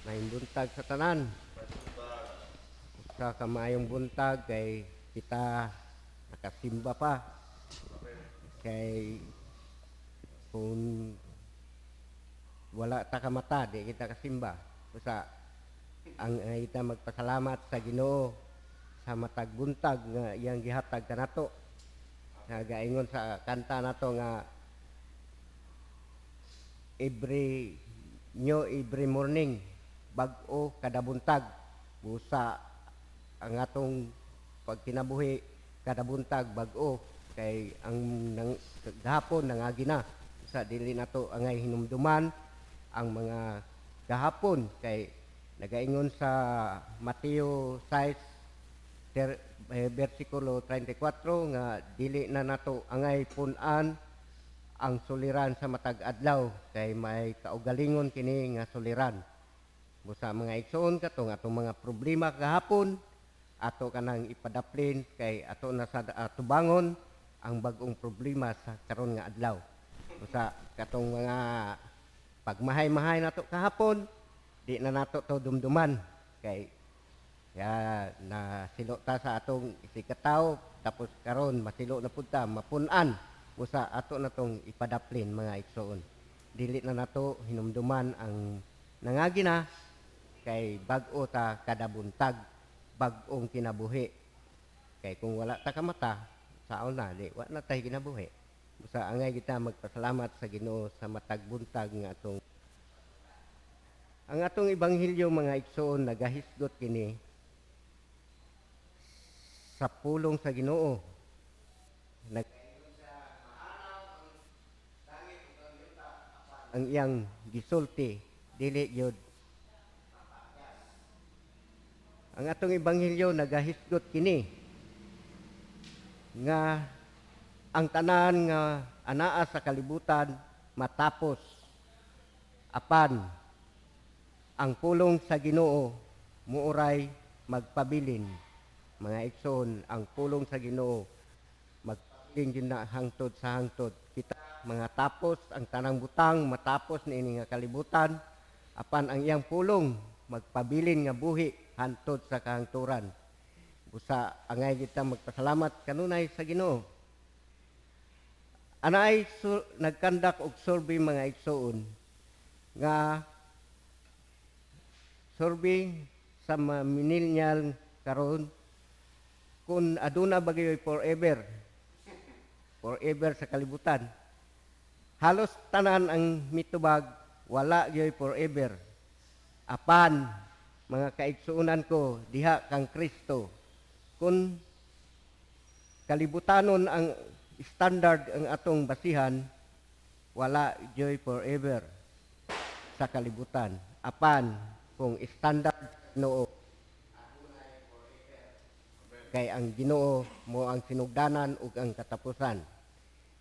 Maayong buntag sa tanan. Sa kamayong buntag kay kita nakasimba pa. Kay kung wala ta ka mata, di kita kasimba. Usa ang kita magpasalamat sa Ginoo sa matag buntag nga iyang gihatag kanato. Nga gaingon sa kanta nato nga every morning bag-o kada buntag. Busa ang atong pagkinabuhi kada buntag bag-o kay ang gahapon nangagi na sa dili nato angay hinumduman ang mga gahapon kay nagaingon sa Mateo 6 versikulo 34 nga dili na nato angay pun-an ang suliran sa matag adlaw kay may kaugalingon kini nga suliran. Busa mga igsoon katong atong mga problema gahapon ato kanang ipadaplin kay ato na sa tubangon ang bag-ong problema sa karon nga adlaw. Busa katong mga pagmahay-mahay nato kahapon di na nato to dumduman kay ya na silo ta sa atong isikataw tapos karon masilo na pud ta mapun-an. Busa ato na tong ipadaplin mga igsoon. Dili na nato hinumduman ang nangagi na kay bag-o ta kada buntag bag-ong kinabuhi. Kay kung wala ta ka mata, saon na di wa na tay kinabuhi. Busa angay kita magpasalamat sa Ginoo sa matag buntag nga atong ang atong ebanghelyo mga igsoon nagahisgot kini sa pulong sa Ginoo. Ang iyang gisulti dili gyud ang atong ebanghelyo nagahisgot kini nga ang tanan nga anaa sa kalibutan matapos apan ang pulong sa Ginoo muuray magpabilin. Mga igsoon, ang pulong sa Ginoo magpabilin gyud na hangtod sa hangtod. Kita mga tapos ang tanang butang matapos niini nga kalibutan apan ang iyang pulong magpabilin nga buhi hantod sa kahangturan. Busa angay kita magpasalamat kanunay sa Ginoo. Anay nagkandak og survey mga igsoon nga survey sa mga millennial karon kung aduna bagay forever sa kalibutan. Halos tanan ang mitubag wala gyoy forever. Apan mga kaigsuunan ko diha kang Kristo kun kalibutanon ang standard ang atong basihan wala joy forever sa kalibutan. Apan kung standard Ginoo kay ang Ginoo mo ang sinugdanan ug ang katapusan.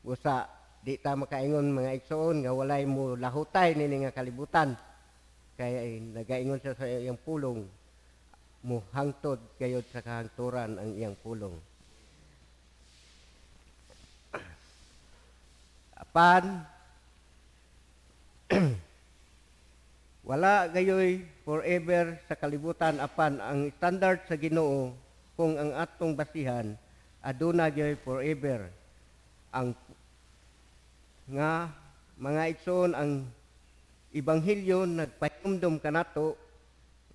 Busa di ta makaingon mga igsoon nga walay mo lahutay nini nga kalibutan kay nagaingon siya sa iyang pulong mo hangtod gayud sa kahangturan ang iyang pulong. Apan wala gayoy forever sa kalibutan apan ang standard sa Ginoo kung ang atong basihan aduna gayoy forever ang nga mga igsoon ang ebanghelyo nagpahinomdom kanato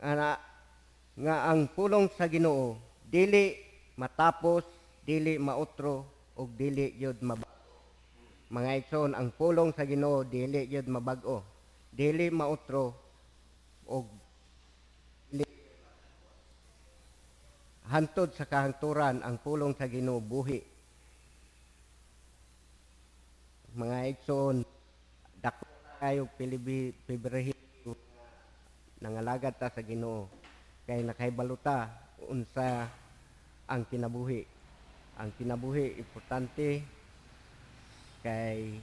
nga ang pulong sa Ginoo dili matapos, dili mautro ug dili gyud mabago. Mga igsoon ang pulong sa Ginoo dili gyud mabag-o, dili mautro ug dili hantod sa kahangturan ang pulong sa Ginoo buhi. Mga igsoon dako kayo Pebrehero nangalagad ta sa Ginoo kay nakahibaluta unsa ang kinabuhi. Ang kinabuhi importante kay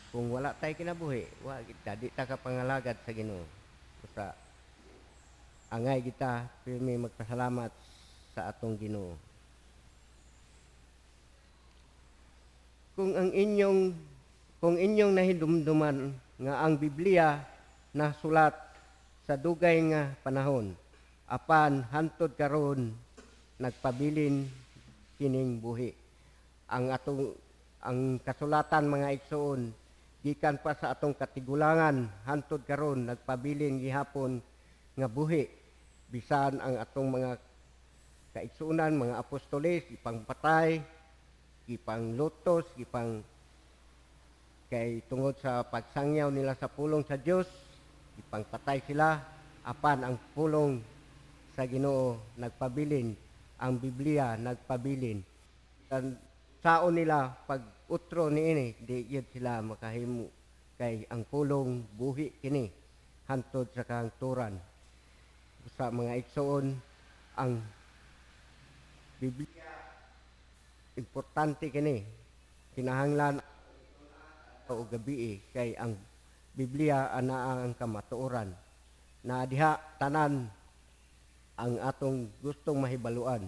kung wala tay kinabuhi wa kita di ta kapangalagad sa Ginoo. Basta angay kita pirmi magpasalamat sa atong Ginoo. Kung inyong nahidumduman nga ang Biblia nasulat sa dugay nga panahon apan hantod karon nagpabilin kining buhi. Ang kasulatan mga igsoon gikan pa sa atong katigulangan hantod karon nagpabilin gihapon nga buhi bisan ang atong mga kaigsuunan, mga apostoles ipangpatay, ipanglutos, kay tungod sa pagsangyaw nila sa pulong sa Dios, ipangpatay sila apan ang pulong sa Ginoo nagpabilin, ang Biblia nagpabilin. Saon nila pag utro niini di yun sila makahimo kay ang pulong buhi kini hantod sa kahangturan. Sa mga igsoon ang Biblia importante kini kinahanglan o gabi kay ang Biblia ana ang kamatuoran na diha tanan ang atong gustong mahibaluan.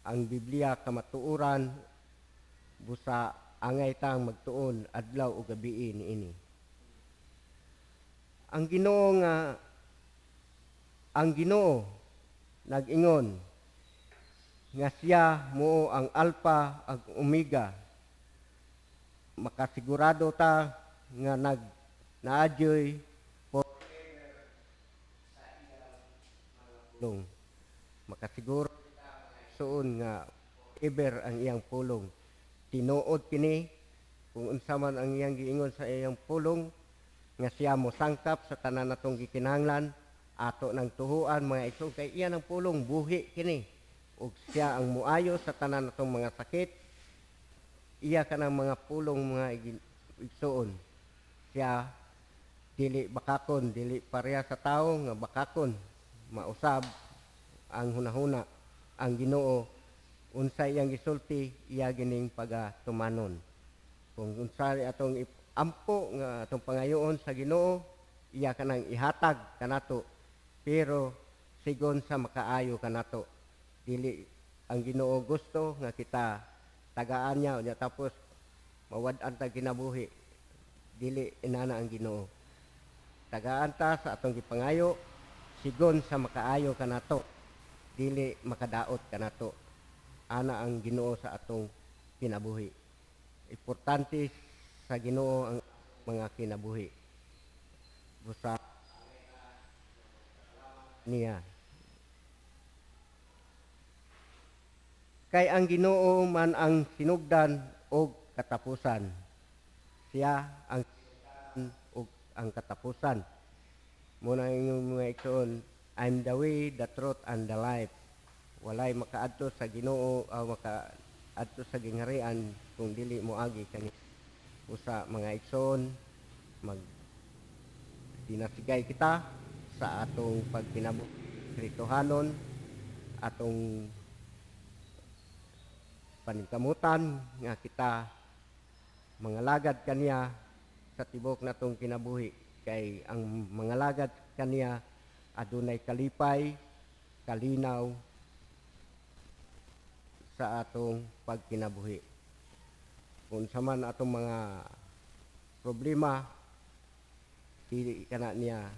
Ang Biblia kamatuoran busa angay tang magtuon adlaw o gabi niini. Ang Ginoo nag-ingon nga siya mo ang Alpha ag Omega. Makasigurado ta nga naadyoy forever sa iyang pulong. Makasiguro suon nga forever ang iyang pulong. Tinuod kini kung unsa man ang iyang giingon sa iyang pulong nga siya mo sangkap sa tanan natong gikinahanglan ato ng tuhuan mga igsoon kay iya ng pulong buhi kini ug siya ang muayo sa tanan natong mga sakit. Iya kanang mga pulong mga igsoon. Siya dili bakakon, dili pareha sa tawo nga bakakon, mausab ang hunahuna. Ang Ginoo unsay iyang gisulti iya gining pagatumanon. Kung unsay atong ampo nga atong pangayoon sa Ginoo, iya kanang ihatag kanato pero sigon sa makaayo kanato. Dili ang Ginoo gusto nga kita tagaan niya unya tapos mawad-an ta kinabuhi. Dili inana ang Ginoo. Tagaan ta sa atong gipangayo sigon sa makaayo kanato. Dili makadaot kanato. Ana ang Ginoo sa atong kinabuhi. Importante sa Ginoo ang mga kinabuhi. Busa niya. Kay ang Ginoo man ang sinugdan o katapusan. Siya ang sinugdan o ang katapusan. Muna yung mga igsoon, I'm the way, the truth, and the life. Walay makaadto sa Ginoo o makaadto sa gingharian kung dili mo agi kani usa mga igsoon dinasigay kita sa atong pagkinabuhi kritohanon, atong paningkamutan nga kita mga lagad kaniya sa tibok natong kinabuhi kay ang mga lagad kaniya adunay kalipay, kalinaw sa atong pagkinabuhi. Kung sa man atong mga problema dili kana niya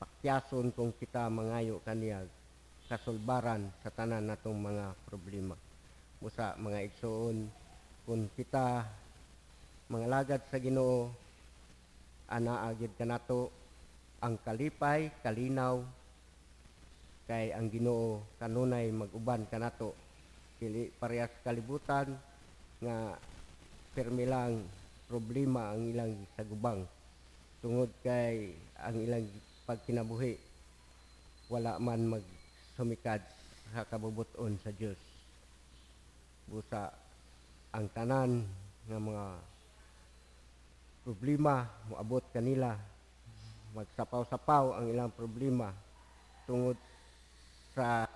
pakyason kung kita mangayo kaniya kasulbaran sa tanan natong mga problema. Musa mga igsoon, kung kita mga lagad sa Ginoo, ana agid kanato ang kalipay, kalinaw, kay ang Ginoo kanunay mag-uban kanato. Dili parehas kalibutan nga permi lang problema ang ilang sagubang. Tungod kay ang ilang pagkinabuhi wala man magsumikad sa kabubuton sa Dios. Busa ang tanan nga mga problema moabot kanila, magsapaw-sapaw ang ilang problema tungod sa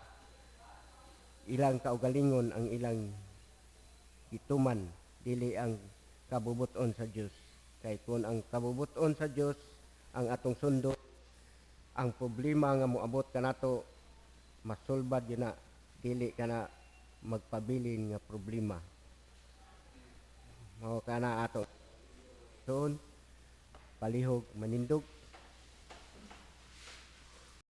ilang kaugalingon ang ilang ituman, dili ang kabubuton sa Dios. Kay kung ang kabubuton sa Dios ang atong sundo, ang problema nga moabot kanato masulbad yun na, dili kana magpabilin nga problema. Mao kana ato soon palihog manindog